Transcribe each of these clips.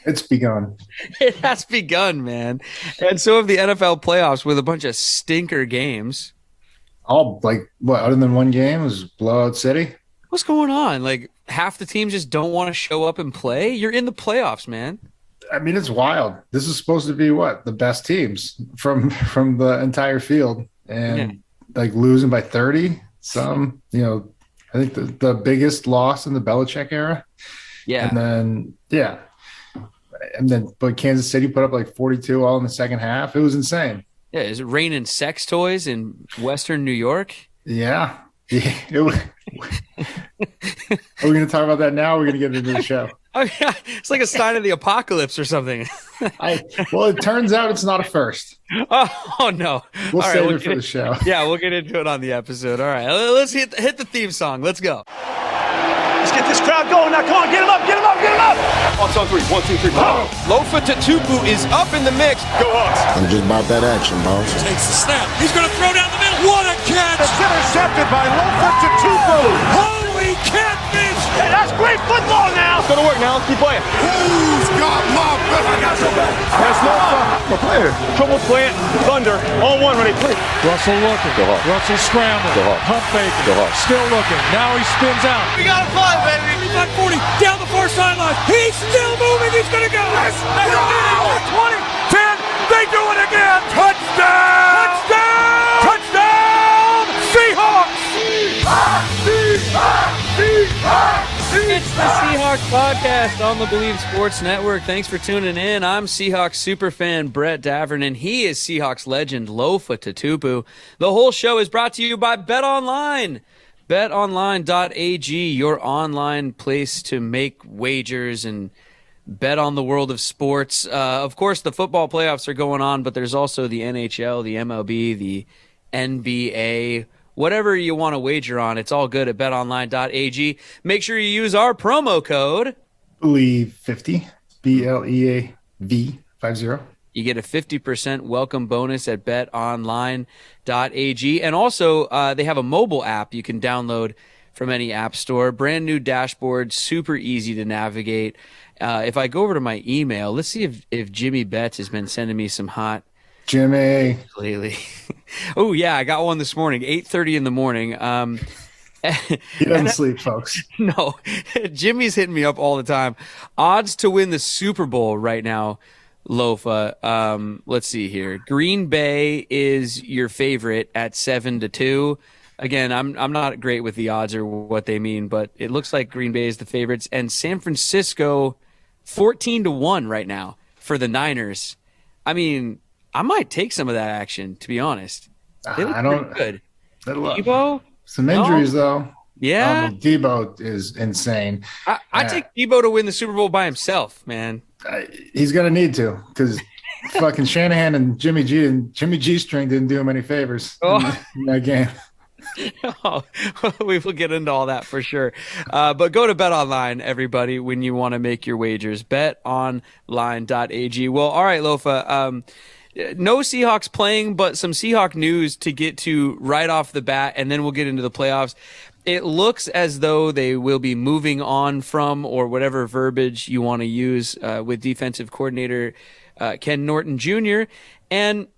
It's begun. It has begun, man. And so have the NFL playoffs with a bunch of stinker games. All like what? Other than one game, was blowout city. What's going on? Like half the teams just don't want to show up and play. You're in the playoffs, man. I mean, it's wild. This is supposed to be what the best teams from the entire field, and like losing by 30. Some, I think the biggest loss in the Belichick era. Yeah, but Kansas City put up like 42 all in the second half. It was insane. yeah. Is it raining sex toys in Western New York? Yeah. Are we going to talk about that now? Or are we going to get into the show? Oh, yeah. It's like a sign of the apocalypse or something. Well, it turns out it's not a first. Oh no. We'll All save right, it for the show. Yeah, we'll get into it on the episode. All right, let's hit the theme song. Let's go. Let's get this crowd going now. Come on, get him up, get him up, get him up. On three. 1, 2, 3, go. Lofa Tatupu is up in the mix. Go Hawks. I'm just about that action, boss. Takes the snap. He's going to throw down the middle. What a catch! It's intercepted by Lofa Tatupu. Holy catfish! Hey, that's great football now. It's gonna work now. Let's keep playing. Who's got my back? I got your back. That's Lofa. A player. Trouble plant. Thunder. On one ready. Play. Russell looking. Go Hawks. Russell scrambling. Go Hawks. Pump faking. Go Hawks. Still looking. Now he spins out. We got a fly, baby. 35-40. Down the far sideline. He's still moving. He's going to go. Let's go. 20, 10. They do it again. Touchdown. Touchdown. Touchdown. Seahawks. It's the Seahawks podcast on the Bleav Sports Network. Thanks for tuning in. I'm Seahawks superfan Brett Davern, and he is Seahawks legend Lofa Tatupu. The whole show is brought to you by BetOnline. BetOnline.ag, your online place to make wagers and bet on the world of sports. Of course, the football playoffs are going on, but there's also the NHL, the MLB, the NBA. Whatever you want to wager on, it's all good at betonline.ag. Make sure you use our promo code Bleav50, BLEAV 50. You get a 50% welcome bonus at betonline.ag. And also, they have a mobile app you can download from any app store. Brand new dashboard, super easy to navigate. If I go over to my email, let's see if Jimmy Betts has been sending me some hot Jimmy lately. Oh, yeah, I got one this morning, 8:30 in the morning. He doesn't sleep, folks. No, Jimmy's hitting me up all the time. Odds to win the Super Bowl right now, Lofa. Let's see here. Green Bay is your favorite at 7-2. Again, I'm not great with the odds or what they mean, but it looks like Green Bay is the favorites, and San Francisco 14-1 right now for the Niners. I mean, I might take some of that action, to be honest. They look pretty good. Debo? Some injuries, though. Yeah. Debo is insane. I take Debo to win the Super Bowl by himself, man. He's going to need to, because fucking Shanahan and Jimmy G string didn't do him any favors in that game. Oh, we will get into all that for sure. But go to BetOnline, everybody, when you want to make your wagers. BetOnline.ag. Well, all right, Lofa. No Seahawks playing, but some Seahawk news to get to right off the bat, and then we'll get into the playoffs. It looks as though they will be moving on from, or whatever verbiage you want to use, with defensive coordinator Ken Norton Jr. And,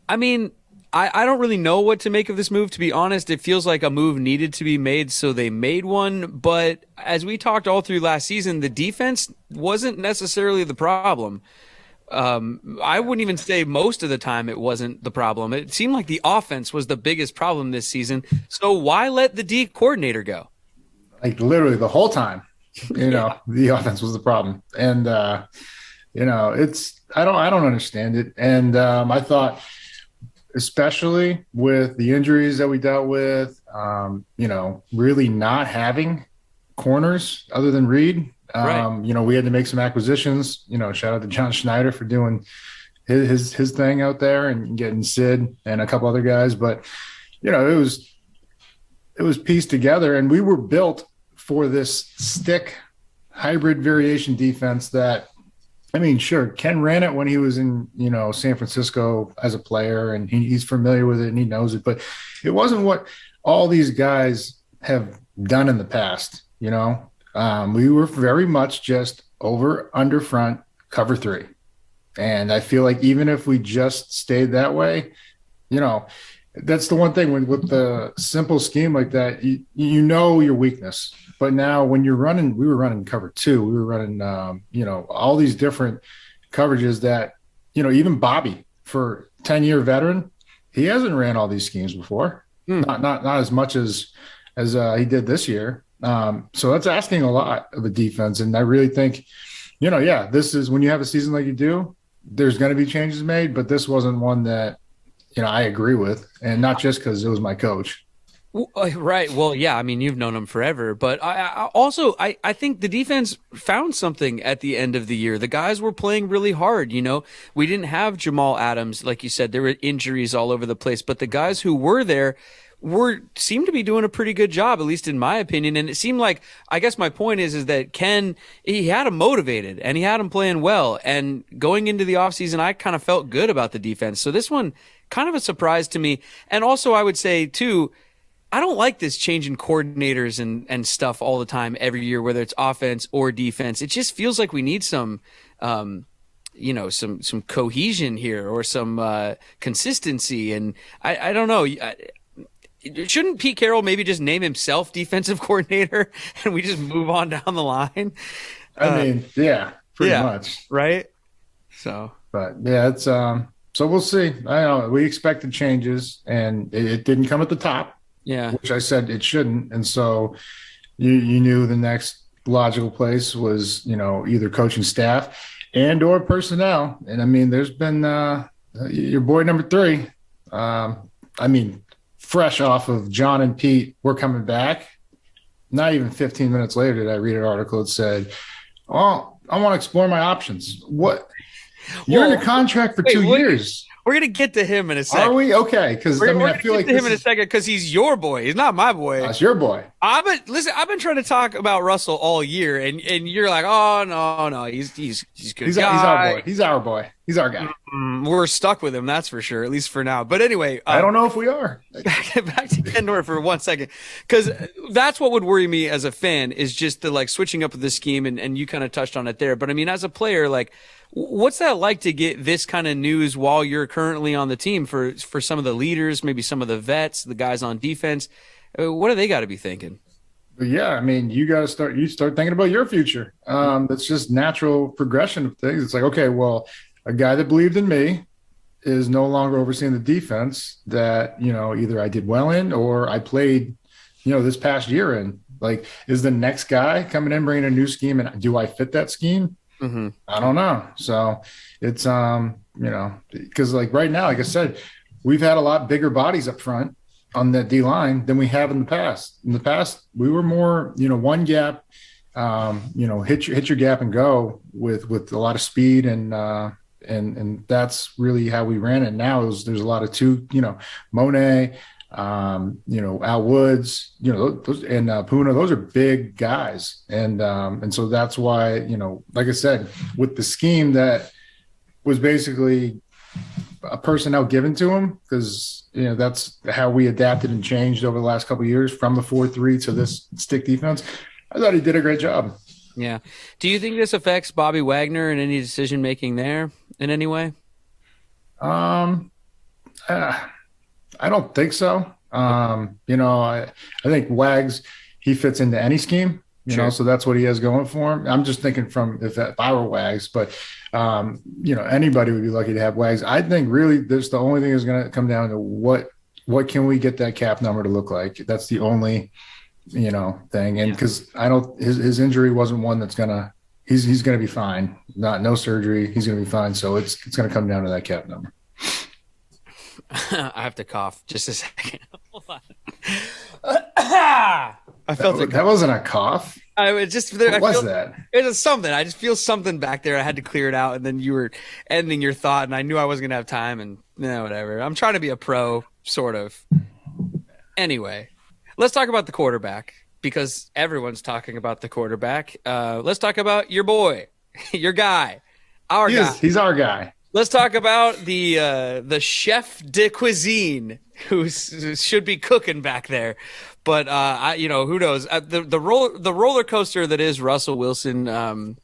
I mean, I don't really know what to make of this move, to be honest. It feels like a move needed to be made, so they made one. But as we talked all through last season, the defense wasn't necessarily the problem. I wouldn't even say most of the time it wasn't the problem. It seemed like the offense was the biggest problem this season. So why let the D coordinator go? Like literally the whole time, the offense was the problem. And, I don't understand it. And I thought, especially with the injuries that we dealt with, really not having corners other than Reed. Right. We had to make some acquisitions. Shout out to John Schneider for doing his thing out there and getting Sid and a couple other guys. But it was pieced together, and we were built for this stick hybrid variation defense. That, I mean, sure, Ken ran it when he was in San Francisco as a player, and he's familiar with it and he knows it. But it wasn't what all these guys have done in the past. We were very much just over, under, front, cover 3. And I feel like even if we just stayed that way, that's the one thing with the simple scheme like that, you know your weakness. But now when we were running cover 2, we were running, all these different coverages that, even Bobby, for 10-year veteran, he hasn't ran all these schemes before. Not as much as he did this year. So that's asking a lot of a defense. And I really think, this is when you have a season like you do, there's going to be changes made, but this wasn't one that, I agree with, and not just because it was my coach. Right. Well, yeah, I mean, you've known him forever, but I think the defense found something at the end of the year. The guys were playing really hard. We didn't have Jamal Adams. Like you said, there were injuries all over the place, but the guys who were there seemed to be doing a pretty good job, at least in my opinion. And it seemed like, I guess my point is that Ken, he had him motivated and he had him playing well. And going into the offseason, I kind of felt good about the defense. So this one, kind of a surprise to me. And also I would say too, I don't like this changing coordinators and stuff all the time every year, whether it's offense or defense. It just feels like we need some cohesion here or some consistency. And I don't know. Shouldn't Pete Carroll maybe just name himself defensive coordinator and we just move on down the line? Pretty much. Right. So, but yeah, it's, so we'll see. I know we expected changes and it didn't come at the top. Yeah. Which I said it shouldn't. And so you knew the next logical place was, either coaching staff and or personnel. And I mean, there's been your boy number 3. Fresh off of John and Pete, we're coming back. Not even 15 minutes later did I read an article that said, "Oh, I want to explore my options." What? You're in a contract for 2 years. We're going to get to him in a second. Are we? Okay. Because I feel like him in a second because he's your boy. He's not my boy. That's your boy. I've been trying to talk about Russell all year, and you're like, oh no, he's good. He's our boy. He's our boy. He's our guy. We're stuck with him, that's for sure, at least for now. But anyway, I don't know if we are. Back to Kendor for 1 second, because that's what would worry me as a fan is just the switching up of the scheme, and you kind of touched on it there. But I mean, as a player, what's that like to get this kind of news while you're currently on the team for some of the leaders, maybe some of the vets, the guys on defense? What do they got to be thinking? But yeah, I mean, you start thinking about your future. That's just natural progression of things. It's like, okay, well, a guy that believed in me is no longer overseeing the defense that, either I did well in or I played, this past year in. Is the next guy coming in, bringing a new scheme, and do I fit that scheme? Mm-hmm. I don't know. So it's, because right now, like I said, we've had a lot bigger bodies up front on that D line than we have in the past. In the past, we were more, one gap, hit your gap and go with a lot of speed and that's really how we ran it. Now there's a lot of two, Monet, Al Woods, those, and Puna, those are big guys. And so that's why, like I said, with the scheme that was basically a personnel given to him, because, that's how we adapted and changed over the last couple of years from the 4-3 to this stick defense. I thought he did a great job. Yeah. Do you think this affects Bobby Wagner and any decision-making there in any way? I don't think so. I think Wags, he fits into any scheme, so that's what he has going for him. I'm just thinking from if I were Wags, but anybody would be lucky to have Wags. I think really there's the only thing is going to come down to what can we get that cap number to look like? That's the only, thing. And because his injury wasn't one that's he's going to be fine. No surgery. He's going to be fine. So it's going to come down to that cap number. I have to cough just a second. Hold on. I felt that wasn't a cough. What was that? It was something. I just feel something back there. I had to clear it out, and then you were ending your thought, and I knew I wasn't gonna have time, and whatever. I'm trying to be a pro, sort of. Anyway, let's talk about the quarterback because everyone's talking about the quarterback. Let's talk about your boy, your guy, our guy. He's our guy. Let's talk about the chef de cuisine who should be cooking back there, but who knows? The roller coaster that is Russell Wilson.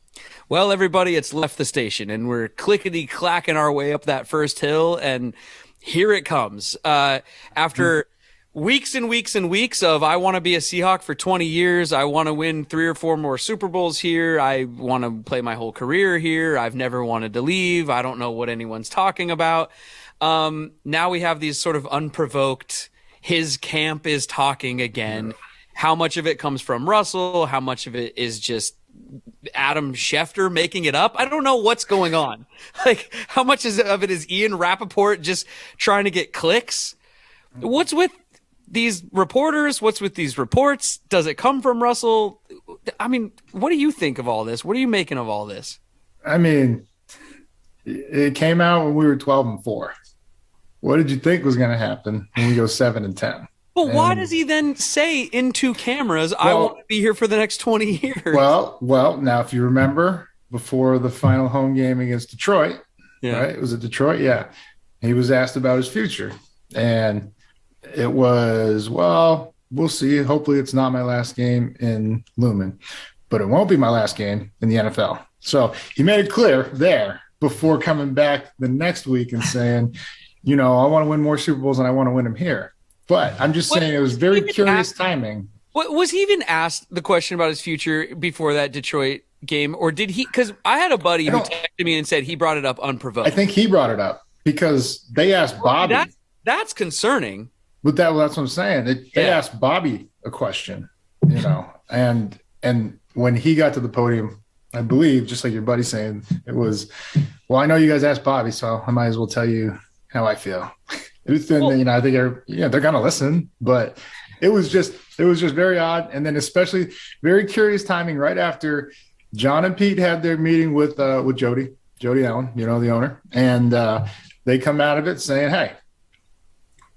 Well, everybody, it's left the station, and we're clickety-clacking our way up that first hill, and here it comes. After weeks and weeks and weeks of I want to be a Seahawk for 20 years, I want to win 3 or 4 more Super Bowls here, I want to play my whole career here, I've never wanted to leave, I don't know what anyone's talking about. Now we have these sort of unprovoked, his camp is talking again. How much of it comes from Russell? How much of it is just Adam Schefter making it up? I don't know what's going on. Like, how much of it is Ian Rappaport just trying to get clicks? What's with these reporters? What's with these reports? Does it come from Russell? I mean, what do you think of all this? What are you making of all this? I mean, it came out when we were 12-4. What did you think was going to happen when we go 7-10? But why does he then say into cameras, I want to be here for the next 20 years? Well, now if you remember, before the final home game against Detroit, right? Was it Detroit? Yeah. He was asked about his future. And it was, well, we'll see. Hopefully it's not my last game in Lumen, but it won't be my last game in the NFL. So he made it clear there before coming back the next week and saying, I want to win more Super Bowls and I want to win them here. But I'm just saying it was very curious timing. Was he even asked the question about his future before that Detroit game? Or did he – because I had a buddy who texted me and said he brought it up unprovoked. I think he brought it up because they asked Bobby. That's concerning. But that's what I'm saying. They asked Bobby a question, and when he got to the podium, I Bleav, just like your buddy saying, it was, well, I know you guys asked Bobby, so I might as well tell you how I feel. I think they're gonna listen, but it was just very odd, and then especially very curious timing right after John and Pete had their meeting with Jody Allen, the owner, and they come out of it saying, "Hey,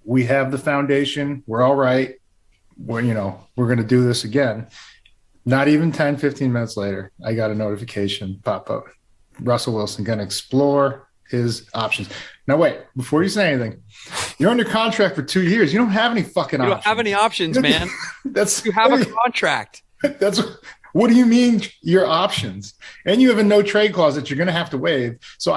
we have the foundation, we're all right, we're gonna do this again." Not even 10, 15 minutes later, I got a notification pop up. Russell Wilson gonna explore his options. Now, wait, before you say anything, you're under contract for 2 years. You don't have any fucking options. You don't have any options, man. You have a contract. What do you mean your options? And you have a no trade clause that you're going to have to waive. So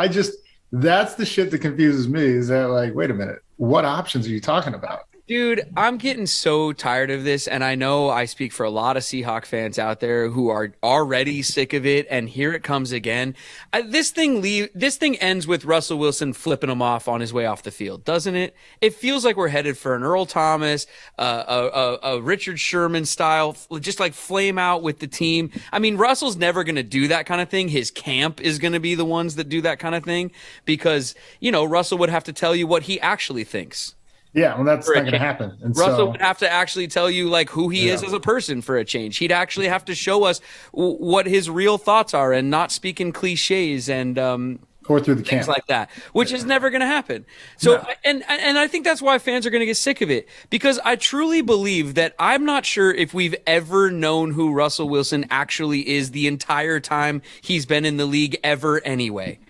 that's the shit that confuses me, is that, like, wait a minute, what options are you talking about? Dude, I'm getting so tired of this, and I know I speak for a lot of Seahawk fans out there who are already sick of it, and here it comes again. This thing ends with Russell Wilson flipping him off on his way off the field, doesn't it? It feels like we're headed for an Earl Thomas, a Richard Sherman style, just like flame out with the team. I mean, Russell's never going to do that kind of thing. His camp is going to be the ones that do that kind of thing because, Russell would have to tell you what he actually thinks. Yeah, well, that's not going to happen. And Russell would have to actually tell you, like, who he is as a person for a change. He'd actually have to show us what his real thoughts are and not speak in cliches and or through the things camp like that, which is never going to happen. So, and I think that's why fans are going to get sick of it, because I truly Bleav that I'm not sure if we've ever known who Russell Wilson actually is the entire time he's been in the league ever anyway.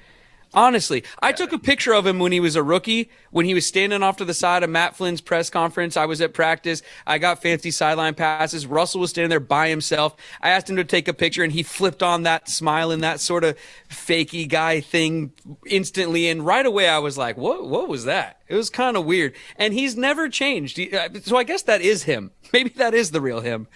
Honestly, I took a picture of him when he was a rookie, when he was standing off to the side of Matt Flynn's press conference. I was at practice. I got fancy sideline passes. Russell was standing there by himself. I asked him to take a picture, and he flipped on that smile and that sort of fakey guy thing instantly. And right away, I was like, what was that? It was kind of weird. And he's never changed. So I guess that is him. Maybe that is the real him.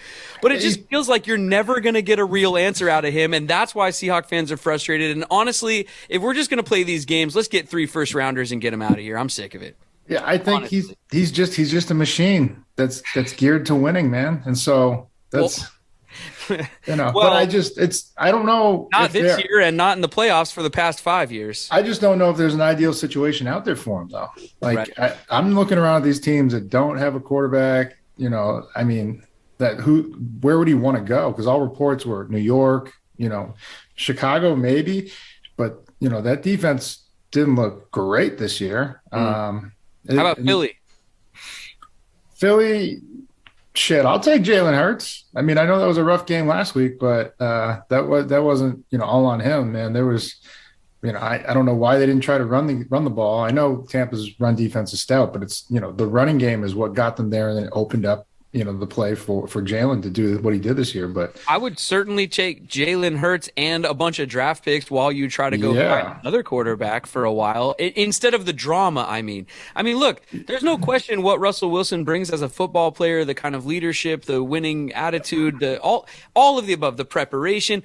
But it just feels like you're never going to get a real answer out of him, and that's why Seahawk fans are frustrated. And honestly, if we're just going to play these games, let's get 3 first-rounders and get them out of here. I'm sick of it. Yeah, I think he's just a machine that's geared to winning, man. And so that's but I don't know. Not this year and not in the playoffs for the past 5 years. I just don't know if there's an ideal situation out there for him, though. Like, right. I'm looking around at these teams that don't have a quarterback. I mean, where would he want to go? Because all reports were New York, Chicago maybe, but that defense didn't look great this year. How about Philly? Philly, shit, I'll take Jalen Hurts. I mean, I know that was a rough game last week, but that wasn't all on him, man. There was. I don't know why they didn't try to run the ball. I know Tampa's run defense is stout, but it's the running game is what got them there, and then it opened up the play for Jalen to do what he did this year. But I would certainly take Jalen Hurts and a bunch of draft picks while you try to go find another quarterback for a while, instead of the drama. I mean, look, there's no question what Russell Wilson brings as a football player, the kind of leadership, the winning attitude, all of the above, the preparation.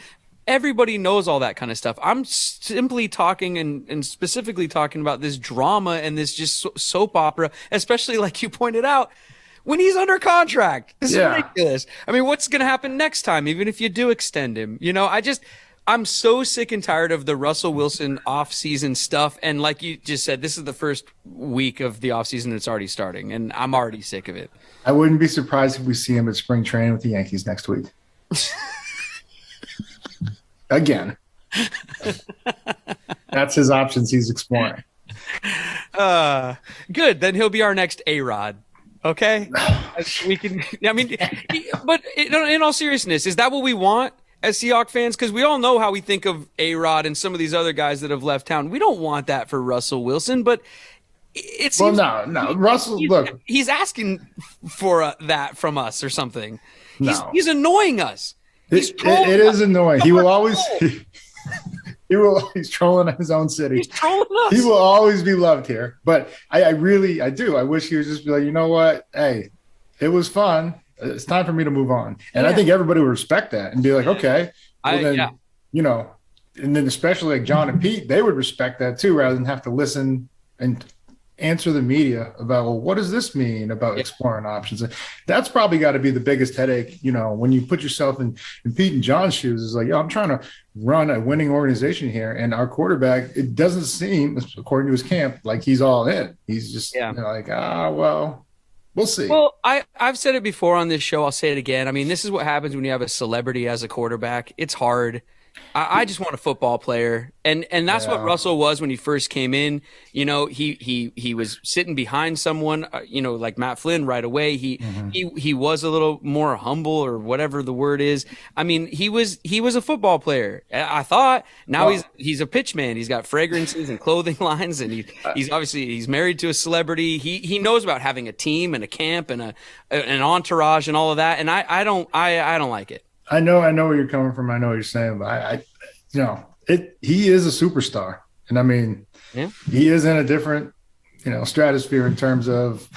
Everybody knows all that kind of stuff. I'm simply talking and specifically talking about this drama and this just soap opera, especially like you pointed out, when he's under contract. This is ridiculous. I mean, what's going to happen next time, even if you do extend him? I'm so sick and tired of the Russell Wilson off-season stuff. And like you just said, this is the first week of the off-season that's already starting, and I'm already sick of it. I wouldn't be surprised if we see him at spring training with the Yankees next week. Again. That's his options he's exploring. Good. Then he'll be our next A-Rod. Okay, we can. I mean, but in all seriousness, is that what we want as Seahawks fans? Because we all know how we think of A-Rod and some of these other guys that have left town. We don't want that for Russell Wilson, but it seems. Well, no. Russell, look, he's asking for that from us or something. No, he's annoying us. It is annoying. He will always. He's trolling his own city. He's trolling us. He will always be loved here. But I do. I wish he would just be like, you know what? Hey, it was fun. It's time for me to move on. And I think everybody would respect that and be like, okay. Well, and then especially like John and Pete, they would respect that too, rather than have to listen and answer the media about, well, what does this mean about exploring options? And that's probably got to be the biggest headache, when you put yourself in Pete and John's shoes. Is like, I'm trying to run a winning organization here, and our quarterback, it doesn't seem, according to his camp, like he's all in. He's just like, well, we'll see. Well, I've said it before on this show. I'll say it again. I mean, this is what happens when you have a celebrity as a quarterback. It's hard. I just want a football player, and that's what Russell was when he first came in. He was sitting behind someone, like Matt Flynn right away. He was a little more humble, or whatever the word is. I mean, he was a football player. I thought. Now he's a pitch man. He's got fragrances and clothing lines, and he's married to a celebrity. He knows about having a team and a camp and an entourage and all of that. And I don't like it. I know where you're coming from. I know what you're saying, but he is a superstar. And I mean, he is in a different, stratosphere in terms of,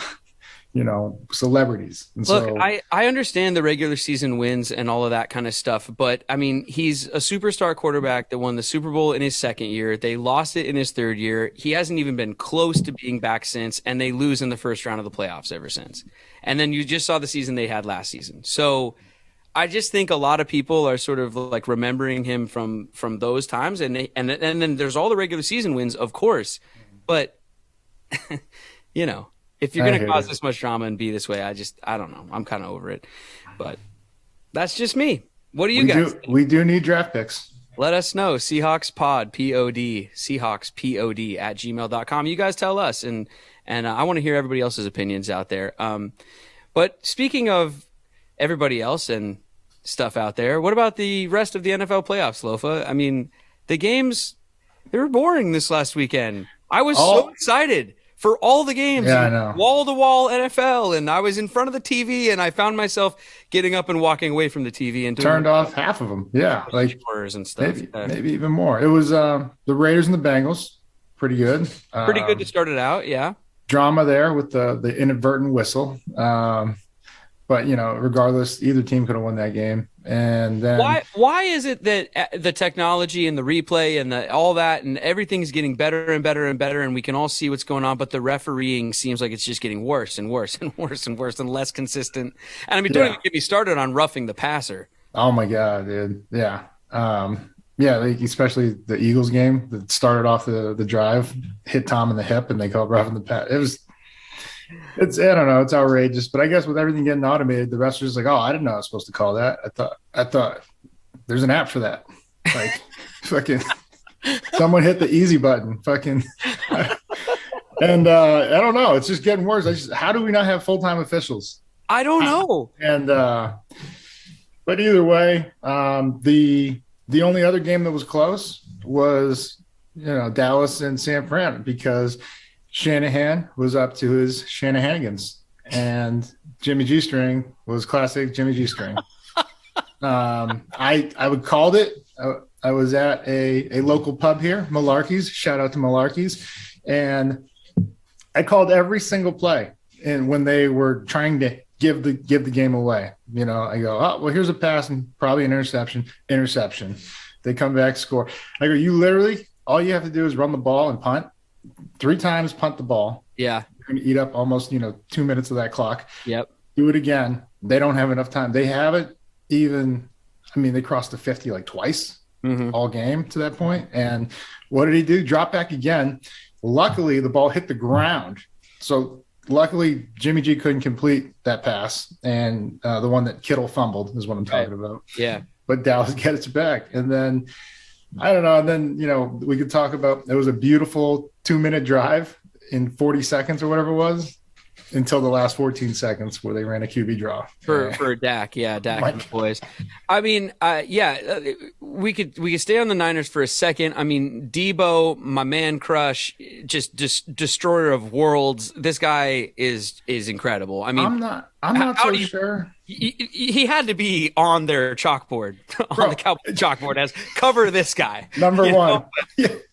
celebrities. And look, I understand the regular season wins and all of that kind of stuff, but I mean, he's a superstar quarterback that won the Super Bowl in his second year. They lost it in his third year. He hasn't even been close to being back since, and they lose in the first round of the playoffs ever since. And then you just saw the season they had last season. So I just think a lot of people are sort of like remembering him from those times, and then there's all the regular season wins, of course, but if you're going to cause this much drama and be this way, I don't know. I'm kind of over it, but that's just me. What do you guys think? We do need draft picks. Let us know. Seahawks pod, P-O-D, Seahawks P-O-D at gmail.com. You guys tell us, and I want to hear everybody else's opinions out there. But speaking of everybody else and stuff out there, what about the rest of the NFL playoffs, Lofa? I mean, the games, they were boring this last weekend. I was so excited for all the games. Yeah, I know. Wall-to-wall NFL, and I was in front of the TV, and I found myself getting up and walking away from the TV and turned off half of them. Yeah, like and stuff. Maybe even more. It was the Raiders and the Bengals. Pretty good. Pretty good to start it out, yeah. Drama there with the inadvertent whistle. But, regardless, either team could have won that game. And then why is it that the technology and the replay and all that and everything's getting better and better and better, and we can all see what's going on, but the refereeing seems like it's just getting worse and worse and worse and worse and less consistent? And I mean, don't even get me started on roughing the passer. Oh my God, dude. Yeah. Especially the Eagles game that started off the drive, hit Tom in the hip, and they called roughing the pass. It's I don't know, it's outrageous. But I guess with everything getting automated, the rest are just like, oh, I didn't know I was supposed to call that. I thought there's an app for that. Like fucking someone hit the easy button. Fucking and I don't know. It's just getting worse. How do we not have full-time officials? I don't know. And but either way, the only other game that was close was Dallas and San Fran, because Shanahan was up to his Shanahanigans, and Jimmy G String was classic Jimmy G String. I would called it. I was at a local pub here, Malarkey's. Shout out to Malarkey's, and I called every single play. And when they were trying to give the game away, I go, oh well, here's a pass and probably an interception. They come back, score. I go, you literally all you have to do is run the ball and punt 3 times, punt the ball. Yeah, you're going to eat up almost 2 minutes of that clock. Yep. Do it again. They don't have enough time. They haven't even. They crossed the 50 like twice all game to that point. And what did he do? Drop back again. Luckily, the ball hit the ground. So luckily, Jimmy G couldn't complete that pass. And the one that Kittle fumbled is what I'm talking about. Yeah. But Dallas gets it back. And then, I don't know. And then, we could talk about it was a beautiful 2-minute drive in 40 seconds or whatever it was until the last 14 seconds where they ran a QB draw for Dak. Yeah, Dak and the boys. We could stay on the Niners for a second. Debo, my man crush, just destroyer of worlds. This guy is incredible. I'm not so sure. He had to be on their chalkboard, on the Cowboy chalkboard as cover this guy. Number one.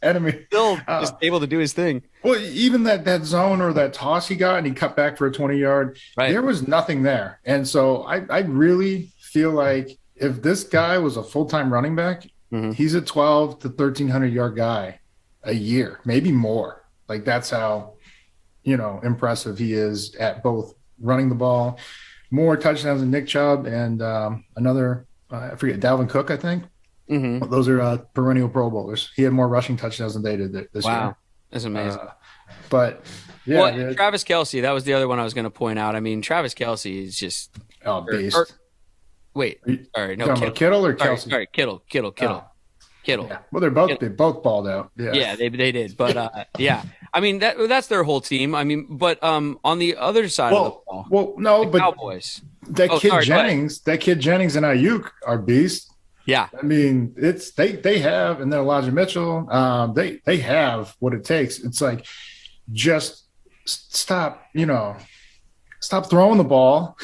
Enemy. Still just able to do his thing. Well, even that zone or that toss he got and he cut back for a 20-yard, there was nothing there. And so I really feel like if this guy was a full-time running back, he's a 12 to 1,300-yard guy a year, maybe more. Like that's how, impressive he is at both running the ball, more touchdowns than Nick Chubb and another, I forget, Dalvin Cook, I think. Those are perennial Pro Bowlers. He had more rushing touchdowns than they did this year. Wow. That's amazing. But yeah, Travis Kelce, that was the other one I was going to point out. Travis Kelce is just beast. Sorry, no, Kittle or Kelce? Sorry, Kittle. Kittle. Yeah. Well, they both balled out. Yeah, they did. But that's their whole team. But on the other side of the ball, Cowboys. That kid Jennings and Ayuk are beasts. Yeah, it's they have, and then Elijah Mitchell, they have what it takes. It's like just stop throwing the ball.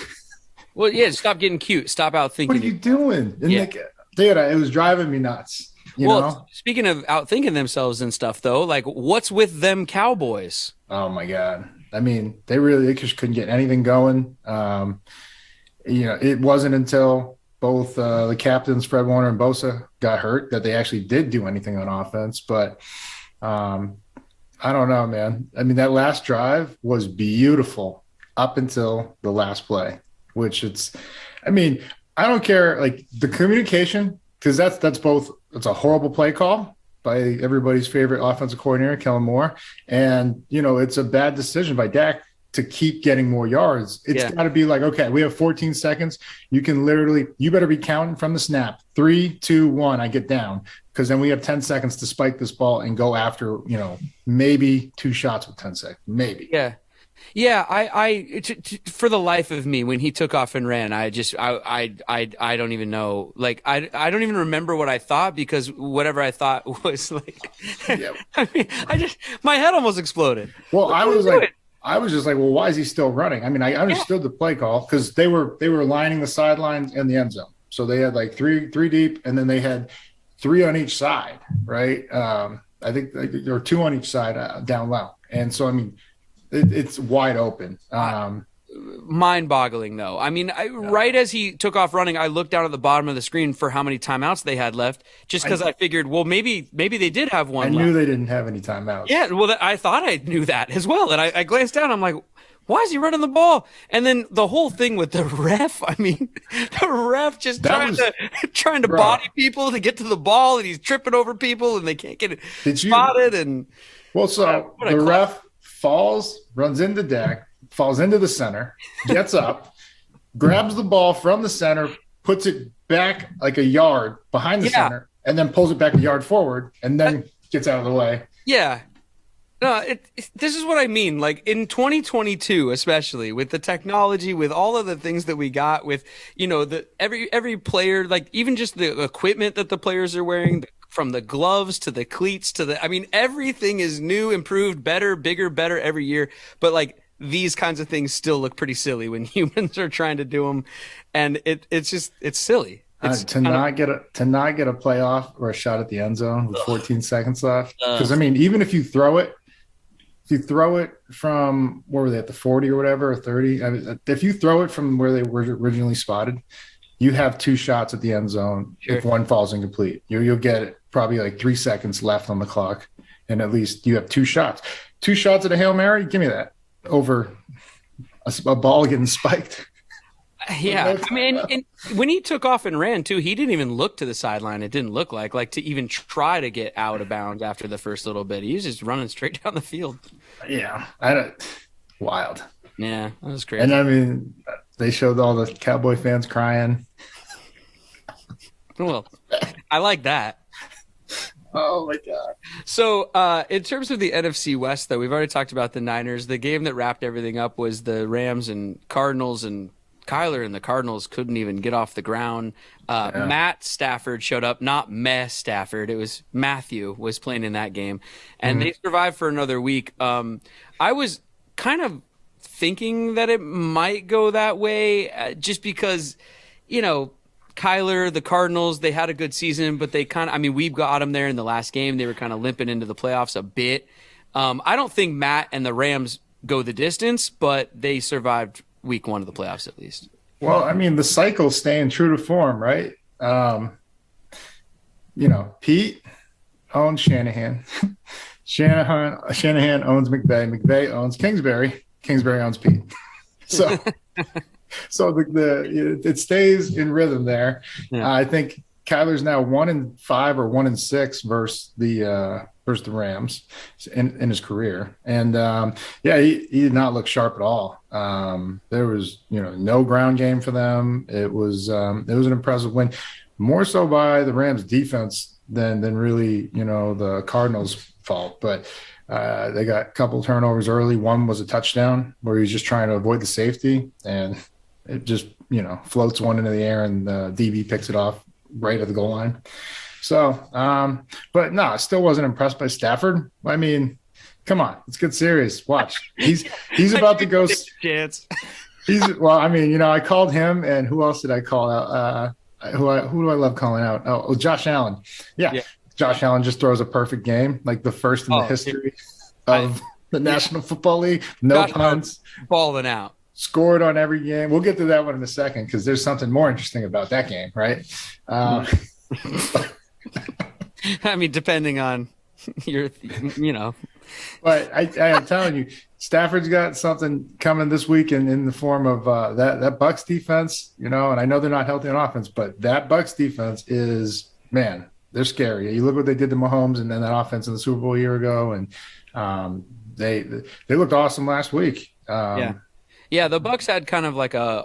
Well, yeah, stop getting cute. Stop out thinking. What are you doing? And it was driving me nuts. You know? Speaking of outthinking themselves and stuff, though, like what's with them Cowboys? Oh my God! They just couldn't get anything going. It wasn't until both the captains, Fred Warner and Bosa, got hurt that they actually did do anything on offense. But I don't know, man. That last drive was beautiful up until the last play, which I don't care, like the communication, because that's both. It's a horrible play call by everybody's favorite offensive coordinator, Kellen Moore, and it's a bad decision by Dak to keep getting more yards. It's got to be like, okay, we have 14 seconds. You better be counting from the snap. 3, 2, 1, I get down. Because then we have 10 seconds to spike this ball and go after, maybe 2 shots with 10 seconds. Maybe. Yeah. Yeah. For the life of me, when he took off and ran, I don't even know. Like, I don't even remember what I thought, because whatever I thought was like, my head almost exploded. Well, I was just like, well, why is he still running? I understood the play call because they were lining the sidelines and the end zone. So they had like three deep, and then they had 3 on each side, right? I think there were 2 on each side down low. And so, it's wide open. Mind-boggling, though. Right as he took off running, I looked down at the bottom of the screen for how many timeouts they had left, just because I figured, well, maybe they did have one left. I knew they didn't have any timeouts. Yeah, well, I thought I knew that as well. And I glanced down, I'm like, why is he running the ball? And then the whole thing with the ref, the ref just trying to body people to get to the ball, and he's tripping over people, and they can't get it spotted. The ref falls, runs into Dak, falls into the center, gets up, grabs the ball from the center, puts it back like a yard behind the center, and then pulls it back a yard forward, and then gets out of the way. Yeah. No, this is what I mean. Like in 2022, especially with the technology, with all of the things that we got, with every player, like even just the equipment that the players are wearing, from the gloves to the cleats to everything is new, improved, better, bigger, better every year. But like these kinds of things still look pretty silly when humans are trying to do them, and it's silly. To not get a playoff or a shot at the end zone with 14 seconds left. Because I mean, even if you throw it from where were they, at the 40 or whatever, or 30, I mean, if you throw it from where they were originally spotted, you have 2 shots at the end zone. Sure. If one falls incomplete, you'll get probably like 3 seconds left on the clock, and at least you have 2 shots. 2 shots at a Hail Mary, give me that over a ball getting spiked. Yeah, I mean, and when he took off and ran too, he didn't even look to the sideline. It didn't look like to even try to get out of bounds after the first little bit. He was just running straight down the field. Yeah, wild. Yeah, that was crazy. And I mean, they showed all the Cowboy fans crying. Well, I like that. Oh my God. So in terms of the NFC West, though, we've already talked about the Niners. The game that wrapped everything up was the Rams and Cardinals, and Kyler and the Cardinals couldn't even get off the ground. Matt Stafford showed up, not Meh Stafford. It was Matthew was playing in that game, and they survived for another week. I was kind of thinking that it might go that way just because, Kyler, the Cardinals, they had a good season, but they we got them there in the last game. They were kind of limping into the playoffs a bit. I don't think Matt and the Rams go the distance, but they survived week 1 of the playoffs at least. Well, I mean, the cycle's staying true to form, right? Pete owns Shanahan. Shanahan owns McVay. McVay owns Kingsbury. Kingsbury owns Pete. So it stays in rhythm there. Yeah. I think Kyler's now 1-5 or 1-6 versus the Rams in his career, and he did not look sharp at all. There was no ground game for them. It was an impressive win, more so by the Rams defense than really the Cardinals' fault. But they got a couple turnovers early. One was a touchdown where he was just trying to avoid the safety, and it just floats one into the air, and the DB picks it off right at the goal line. So, but no, I still wasn't impressed by Stafford. I mean, come on, let's get serious. Watch, he's about to go. Chance. I called him, and who else did I call out? Who do I love calling out? Oh, Josh Allen. Yeah, Josh Allen just throws a perfect game, like the first in the history of the National Football League. No punts, balling out. Scored on every game. We'll get to that one in a second because there's something more interesting about that game, right? I mean, depending on your, But I am telling you, Stafford's got something coming this week in the form of that Bucs defense, and I know they're not healthy on offense, but that Bucs defense is, man, they're scary. You look what they did to Mahomes and then that offense in the Super Bowl a year ago, and they looked awesome last week. Yeah, the Bucs had kind of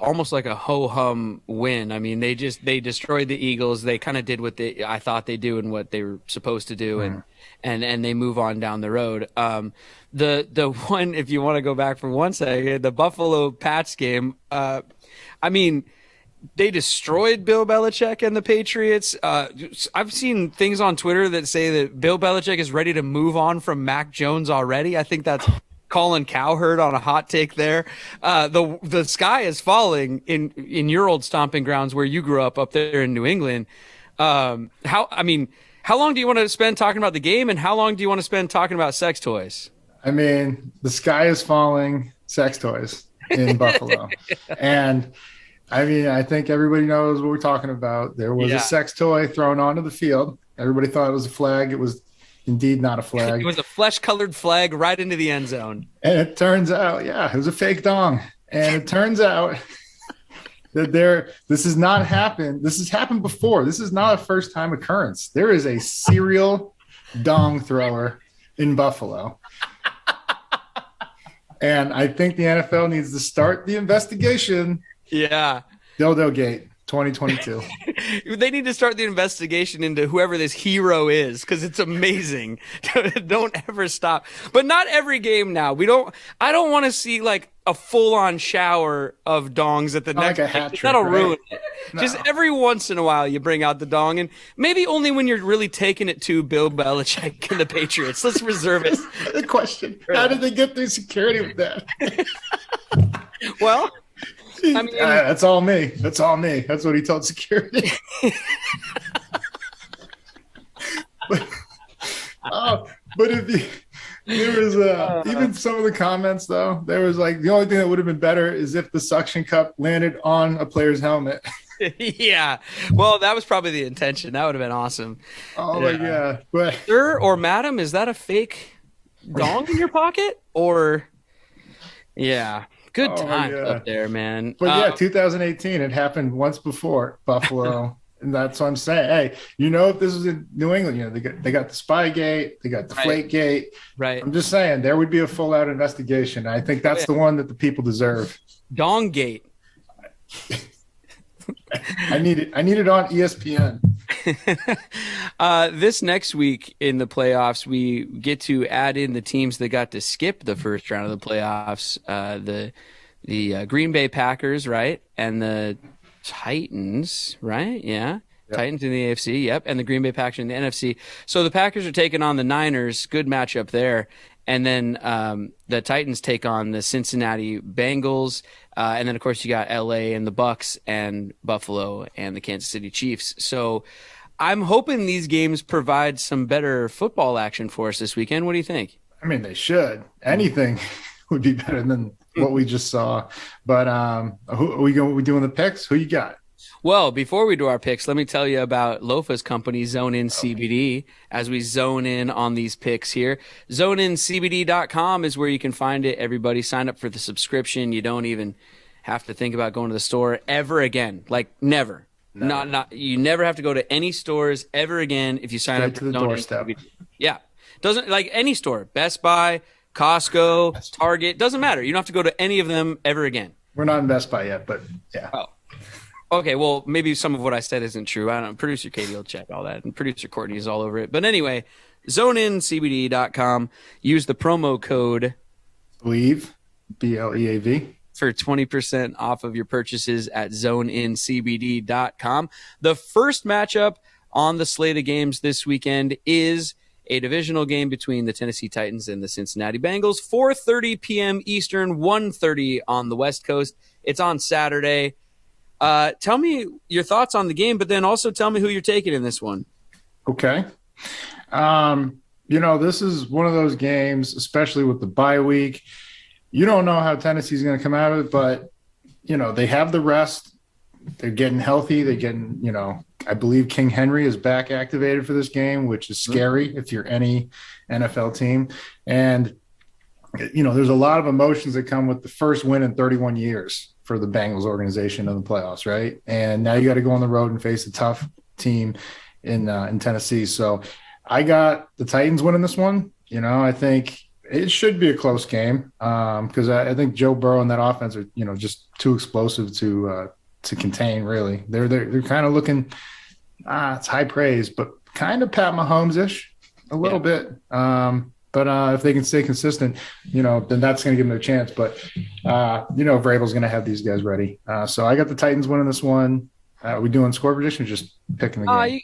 almost like a ho-hum win. I mean, they destroyed the Eagles. They kind of did what I thought they do and what they were supposed to do, and they move on down the road. The one, if you want to go back for 1 second, the Buffalo Pats game. I mean, they destroyed Bill Belichick and the Patriots. I've seen things on Twitter that say that Bill Belichick is ready to move on from Mac Jones already. I think that's Colin Cowherd on a hot take there. The sky is falling in your old stomping grounds where you grew up there in New England. How long do you want to spend talking about the game, and how long do you want to spend talking about sex toys? I mean, the sky is falling, sex toys in Buffalo. And I mean, I think everybody knows what we're talking about. There was a sex toy thrown onto the field. Everybody thought it was a flag. It was indeed not a flag. It was a flesh-colored flag right into the end zone. And it turns out, it was a fake dong. And it turns out that this has not happened. This has happened before. This is not a first-time occurrence. There is a serial dong thrower in Buffalo. And I think the NFL needs to start the investigation. Yeah. Dildo Gate 2022. They need to start the investigation into whoever this hero is, because it's amazing. Don't ever stop. But not every game now. I don't want to see a full-on shower of dongs at the Not next like a hat trick, that'll right? ruin it. No. Just every once in a while you bring out the dong, and maybe only when you're really taking it to Bill Belichick and the Patriots. Let's reserve it. The question: how did they get through security with that? Well, I mean, that's all me. That's all me. That's what he told security. but there was even some of the comments though. There was like the only thing that would have been better is if the suction cup landed on a player's helmet. yeah. Well, that was probably the intention. That would have been awesome. Oh my god! But Sir or madam, is that a fake dong in your pocket? Or yeah, good times up there, man. But 2018, it happened once before Buffalo. And that's what I'm saying. Hey, if this was in New England, they got the Spygate, they got the Flakegate. Right. I'm just saying there would be a full out investigation. I think that's the one that the people deserve. Donggate. I need it on ESPN. This next week in the playoffs, we get to add in the teams that got to skip the first round of the playoffs. The Green Bay Packers, right, and the Titans, right? Yeah. Yep. Titans in the AFC, yep, and the Green Bay Packers in the NFC. So the Packers are taking on the Niners, good matchup there. And then the Titans take on the Cincinnati Bengals. And then, of course, you got LA and the Bucks and Buffalo and the Kansas City Chiefs. So I'm hoping these games provide some better football action for us this weekend. What do you think? I mean, they should. Anything would be better than what we just saw. But who are we doing the picks? Who you got? Well, before we do our picks, let me tell you about Lofa's company, Zone In CBD, as we zone in on these picks here. ZoneInCBD.com is where you can find it. Everybody sign up for the subscription. You don't even have to think about going to the store ever again. Like never. You never have to go to any stores ever again if you sign up to the doorstep. Yeah. Doesn't like any store. Best Buy, Costco, Target, doesn't matter. You don't have to go to any of them ever again. We're not in Best Buy yet, but yeah. Oh. Okay, well, maybe some of what I said isn't true. I don't know. Producer Katie will check all that, and producer Courtney is all over it. But anyway, ZoneInCBD.com. Use the promo code Bleav, BLEAV, for 20% off of your purchases at ZoneInCBD.com. The first matchup on the slate of games this weekend is a divisional game between the Tennessee Titans and the Cincinnati Bengals. 4:30 p.m. Eastern, 1:30 on the West Coast. It's on Saturday. Tell me your thoughts on the game, but then also tell me who you're taking in this one. Okay. This is one of those games, especially with the bye week. You don't know how Tennessee's going to come out of it, but, they have the rest. They're getting healthy. They're getting, I believe King Henry is back activated for this game, which is scary if you're any NFL team. And, there's a lot of emotions that come with the first win in 31 years for the Bengals organization in the playoffs, right? And now you got to go on the road and face a tough team in Tennessee. So I got the Titans winning this one. I think it should be a close game because I think Joe Burrow and that offense are, just too explosive to contain. Really, they're kind of looking. It's high praise, but kind of Pat Mahomes-ish a little bit. But if they can stay consistent, then that's going to give them their chance. But, Vrabel's going to have these guys ready. So I got the Titans winning this one. Are we doing score prediction or just picking the game?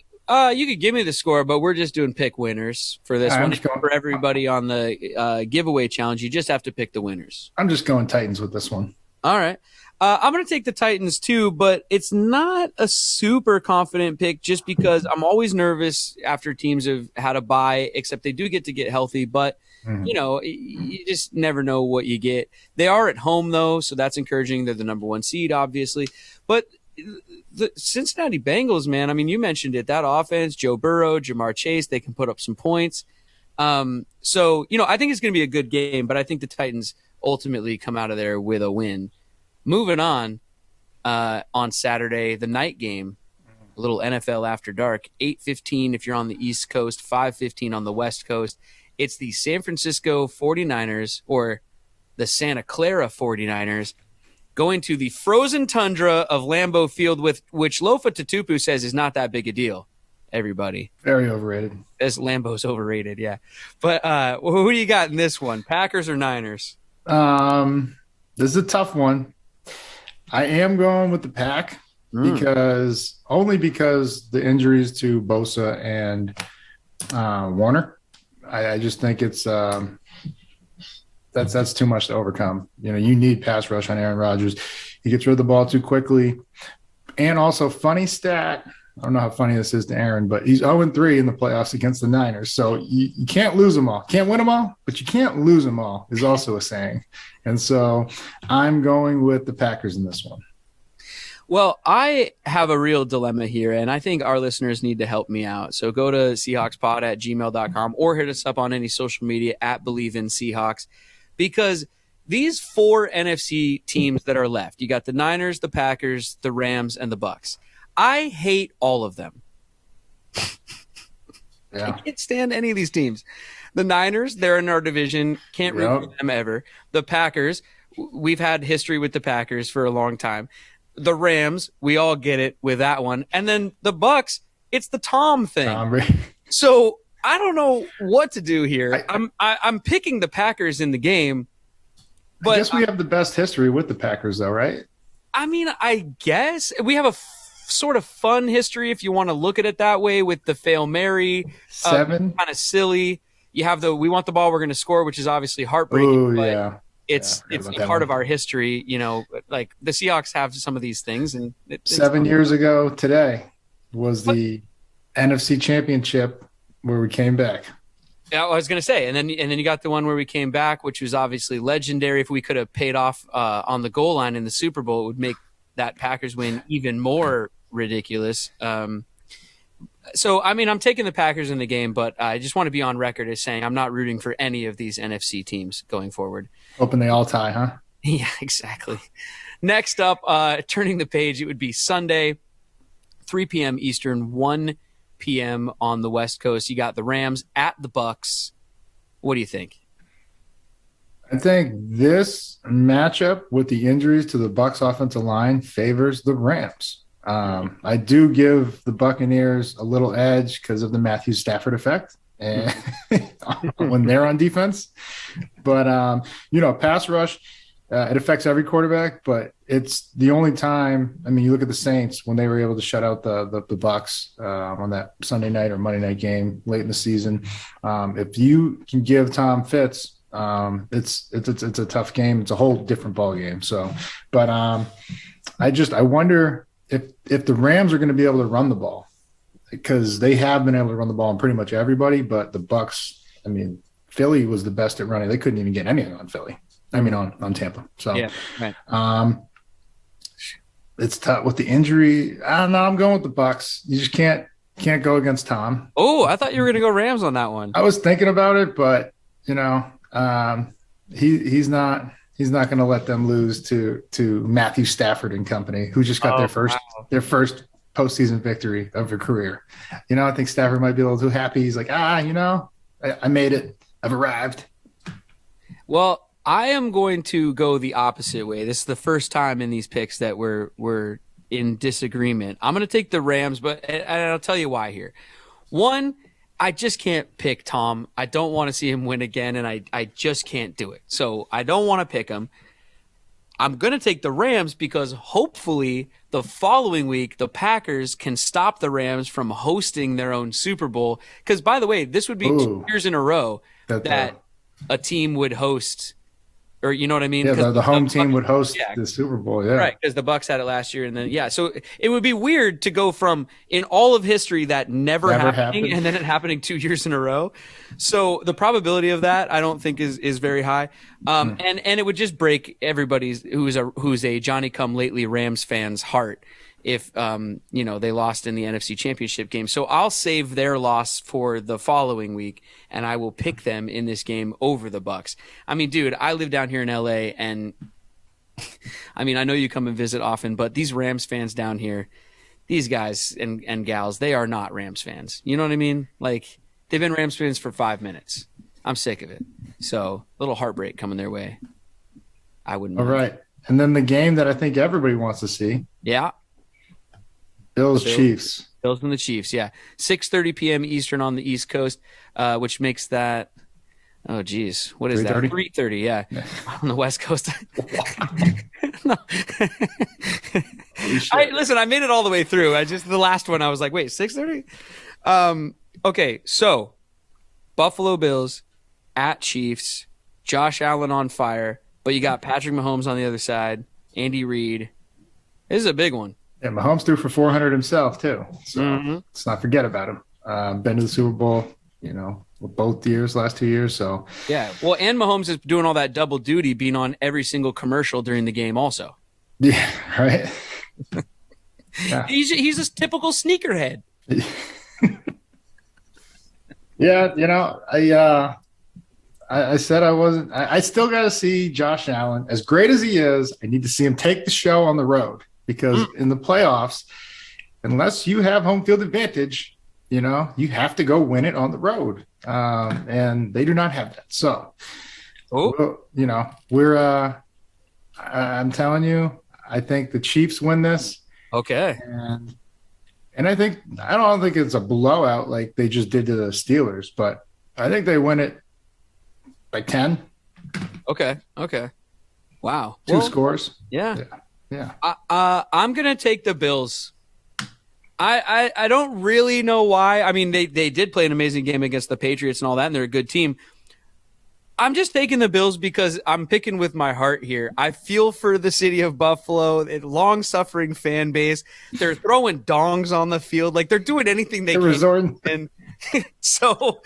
You could give me the score, but we're just doing pick winners for this one. For everybody on the giveaway challenge, you just have to pick the winners. I'm just going Titans with this one. All right. I'm going to take the Titans too, but it's not a super confident pick just because I'm always nervous after teams have had a bye, except they do get to get healthy. But, you just never know what you get. They are at home, though, so that's encouraging. They're the number one seed, obviously. But the Cincinnati Bengals, man, I mean, you mentioned it. That offense, Joe Burrow, Jamar Chase, they can put up some points. So, I think it's going to be a good game, but I think the Titans ultimately come out of there with a win. Moving on Saturday, the night game, a little NFL After Dark, 8:15 if you're on the East Coast, 5:15 on the West Coast. It's the San Francisco 49ers, or the Santa Clara 49ers, going to the frozen tundra of Lambeau Field, which Lofa Tatupu says is not that big a deal, everybody. Very overrated. As Lambeau's overrated, yeah. But who do you got in this one, Packers or Niners? This is a tough one. I am going with the Pack because the injuries to Bosa and Warner. I just think it's that's too much to overcome. You know, you need pass rush on Aaron Rodgers. He gets rid of the ball too quickly. And also, funny stat, I don't know how funny this is to Aaron, but he's 0-3 in the playoffs against the Niners. So you can't lose them all. Can't win them all, but you can't lose them all is also a saying. And so I'm going with the Packers in this one. Well, I have a real dilemma here, and I think our listeners need to help me out. So go to SeahawksPod@gmail.com or hit us up on any social media at Bleav in Seahawks, because these 4 NFC teams that are left, you got the Niners, the Packers, the Rams, and the Bucks. I hate all of them. Yeah. I can't stand any of these teams. The Niners, they're in our division. Can't root for them ever. The Packers, we've had history with the Packers for a long time. The Rams, we all get it with that one. And then the Bucks, it's the Tom thing. So I don't know what to do here. I'm picking the Packers in the game. But I guess we have the best history with the Packers, though, right? I mean, I guess we have a sort of fun history, if you want to look at it that way, with the Fail Mary. 7. Kind of silly. You have the we want the ball, we're going to score, which is obviously heartbreaking. Ooh, but yeah. It's part of our history. You know, like the Seahawks have some of these things. And 7 years ago today was the NFC Championship where we came back. Yeah, I was going to say, and then you got the one where we came back, which was obviously legendary. If we could have paid off on the goal line in the Super Bowl, it would make that Packers win even more ridiculous. So, I mean, I'm taking the Packers in the game, but I just want to be on record as saying I'm not rooting for any of these NFC teams going forward. Hoping they all tie, huh? Yeah, exactly. Next up, turning the page, it would be Sunday, 3 p.m. Eastern, 1 p.m. on the West Coast. You got the Rams at the Bucks. What do you think? I think this matchup with the injuries to the Bucks offensive line favors the Rams. I do give the Buccaneers a little edge because of the Matthew Stafford effect and when they're on defense. But, pass rush, it affects every quarterback, but it's the only time. I mean, you look at the Saints when they were able to shut out the Bucks on that Sunday night or Monday night game late in the season. If you can give Tom Fitz, it's a tough game. It's a whole different ball game. So, but I wonder if the Rams are going to be able to run the ball, because they have been able to run the ball on pretty much everybody, but the Bucks, I mean, Philly was the best at running. They couldn't even get anything on Philly. I mean, on Tampa. So, yeah, right. It's tough with the injury. I don't know. I'm going with the Bucks. You just can't go against Tom. Oh, I thought you were going to go Rams on that one. I was thinking about it, but he's not going to let them lose to Matthew Stafford and company, who just got their first postseason victory of their career. I think Stafford might be a little too happy. He's like, I made it. I've arrived. Well, I am going to go the opposite way. This is the first time in these picks that we're in disagreement. I'm going to take the Rams, and I'll tell you why here. One, I just can't pick Tom. I don't want to see him win again, and I just can't do it. So I don't want to pick him. I'm going to take the Rams because hopefully the following week the Packers can stop the Rams from hosting their own Super Bowl. Because, by the way, this would be 2 years in a row that a team would host – or you know what I mean? Yeah, the home team would host the Super Bowl, yeah. Right, because the Bucks had it last year. And then, so it would be weird to go from, in all of history, that never happening, and then it happening 2 years in a row. So the probability of that, I don't think is very high. And it would just break everybody's who's a Johnny-come-lately Rams fan's heart if they lost in the NFC Championship game. So I'll save their loss for the following week, and I will pick them in this game over the Bucks. I mean, dude, I live down here in LA, and I mean, I know you come and visit often, but these Rams fans down here, these guys and gals, they are not Rams fans. You know what I mean? Like, they've been Rams fans for 5 minutes. I'm sick of it. So, a little heartbreak coming their way. I wouldn't mind. All right. And then the game that I think everybody wants to see. Yeah. Chiefs. Bills and the Chiefs, yeah. 6:30 p.m. Eastern on the East Coast, which makes that Oh, geez. What is that? 3:30? 3:30, yeah. On the West Coast. No. Listen, I made it all the way through. The last one, I was like, wait, 6:30? Okay, so Buffalo Bills at Chiefs, Josh Allen on fire, but you got Patrick Mahomes on the other side, Andy Reid. This is a big one. Yeah, Mahomes threw for 400 himself, too. So let's not forget about him. Been to the Super Bowl, both years, last 2 years. So yeah, well, and Mahomes is doing all that double duty, being on every single commercial during the game also. Yeah, right. Yeah. He's a typical sneakerhead. Yeah, I said I wasn't. I still got to see Josh Allen. As great as he is, I need to see him take the show on the road because in the playoffs, unless you have home field advantage, you have to go win it on the road, and they do not have that. So, I'm telling you, I think the Chiefs win this. Okay. And I don't think it's a blowout like they just did to the Steelers, but I think they win it by 10. Okay. Wow. Two scores. Yeah. Yeah. I'm gonna take the Bills. I don't really know why. I mean, they did play an amazing game against the Patriots and all that, and they're a good team. I'm just taking the Bills because I'm picking with my heart here. I feel for the city of Buffalo, a long-suffering fan base. They're throwing dongs on the field. Like, they're doing anything they can. Resorting. And so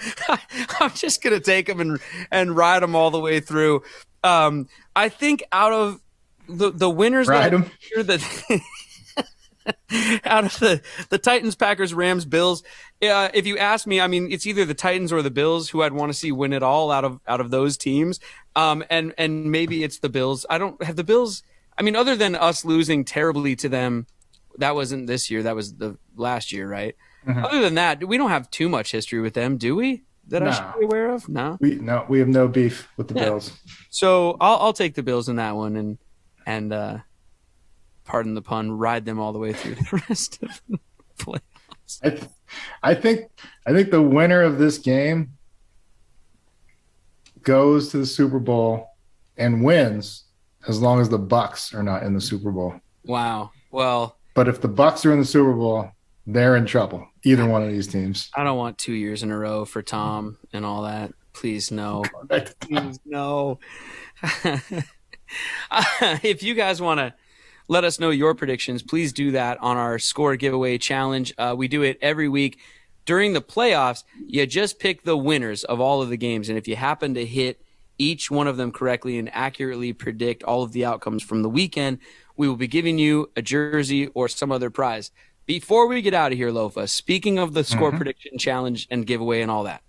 I'm just going to take them and ride them all the way through. I think out of the winners ride them. Out of the Titans, Packers, Rams, Bills, if you ask me, I mean, it's either the Titans or the Bills who I'd want to see win it all out of those teams. And maybe it's the Bills. I don't have the Bills. I mean, other than us losing terribly to them, that wasn't this year. That was the last year, right? Mm-hmm. Other than that, we don't have too much history with them, do we? That I should be aware of? No. We have no beef with the Bills. So I'll take the Bills in that one and pardon the pun, ride them all the way through the rest of the playoffs. I think the winner of this game goes to the Super Bowl and wins as long as the Bucs are not in the Super Bowl. Wow. Well, but if the Bucs are in the Super Bowl, they're in trouble. Either one of these teams. I don't want 2 years in a row for Tom and all that. Please no. Please no. If you guys want to let us know your predictions, please do that on our score giveaway challenge. We do it every week. During the playoffs, you just pick the winners of all of the games. And if you happen to hit each one of them correctly and accurately predict all of the outcomes from the weekend, we will be giving you a jersey or some other prize. Before we get out of here, Lofa, speaking of the score prediction challenge and giveaway and all that,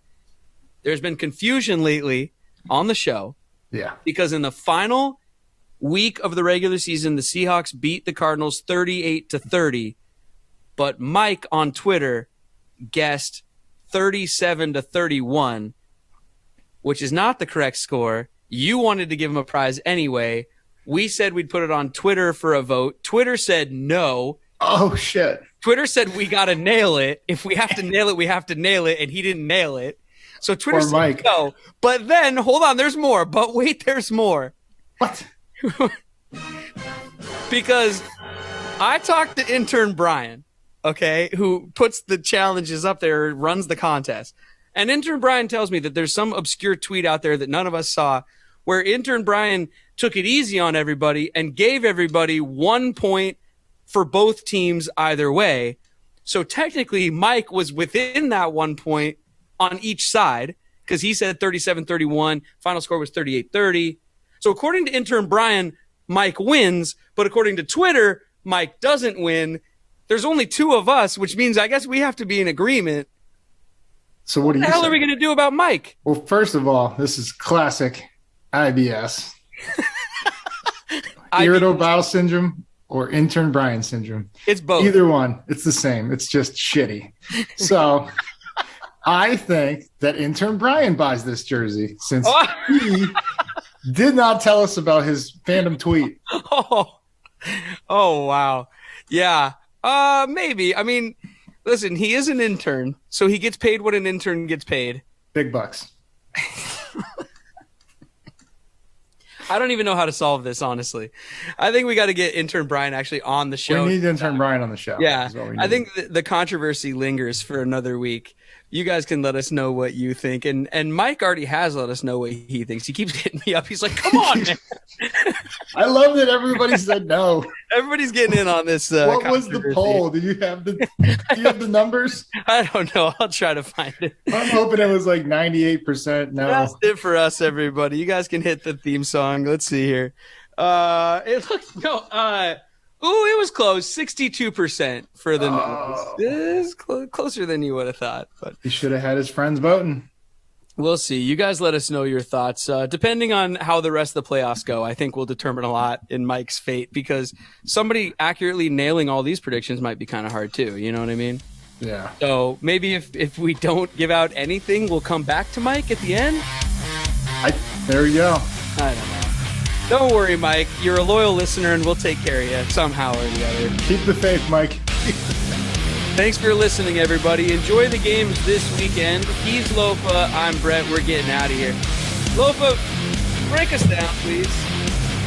there's been confusion lately on the show. Yeah. Because in the final week of the regular season, the Seahawks beat the Cardinals 38-30, but Mike on Twitter guessed 37-31, which is not the correct score. You wanted to give him a prize anyway. We said we'd put it on Twitter for a vote. Twitter said no. Oh, shit. Twitter said we got to nail it. If we have to nail it, we have to nail it, and he didn't nail it. So Twitter said Mike. No. But then, hold on, there's more. But wait, there's more. What? Because I talked to intern Brian, okay, who puts the challenges up there, runs the contest. And intern Brian tells me that there's some obscure tweet out there that none of us saw where intern Brian took it easy on everybody and gave everybody 1 point for both teams either way. So technically, Mike was within that 1 point on each side because he said 37-31. Final score was 38-30. So according to intern Brian, Mike wins, but according to Twitter, Mike doesn't win. There's only two of us, which means I guess we have to be in agreement. So what the hell are we going to do about Mike? Well, first of all, this is classic IBS. Irritable bowel syndrome or intern Brian syndrome. It's both. Either one. It's the same. It's just shitty. So I think that intern Brian buys this jersey since he did not tell us about his fandom tweet. Oh, wow. Yeah. Maybe. I mean, listen, he is an intern, so he gets paid what an intern gets paid. Big bucks. I don't even know how to solve this, honestly. I think we got to get intern Brian actually on the show. We need to intern Brian on the show. Yeah, is what we I need. think the controversy lingers for another week. You guys can let us know what you think. And Mike already has let us know what he thinks. He keeps hitting me up. He's like, come on, man. I love that everybody said no. Everybody's getting in on this. What was the poll? Do you have the numbers? I don't know. I'll try to find it. I'm hoping it was like 98% no. That's it for us, everybody. You guys can hit the theme song. Let's see here. It looks it was close. 62% for the no. This is closer than you would have thought. But He should have had his friends voting. we'll see. You guys let us know your thoughts. Depending on how the rest of the playoffs go, I think will determine a lot in Mike's fate, because somebody accurately nailing all these predictions might be kind of hard too. You know what I mean? Yeah. So maybe if we don't give out anything, we'll come back to Mike at the end. There you go. I don't know. Don't worry, Mike. You're a loyal listener, and we'll take care of you somehow or the other. Keep the faith, Mike. Thanks for listening, everybody. Enjoy the games this weekend. He's Lofa. I'm Brett. We're getting out of here. Lofa, break us down, please.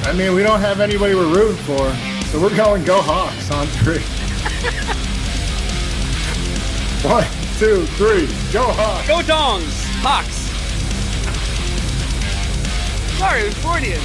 I mean, we don't have anybody we're rooting for, so we're going Go Hawks on 3. 1, 2, 3. Go Hawks. Go Dongs. Hawks. Sorry, it was Freudian.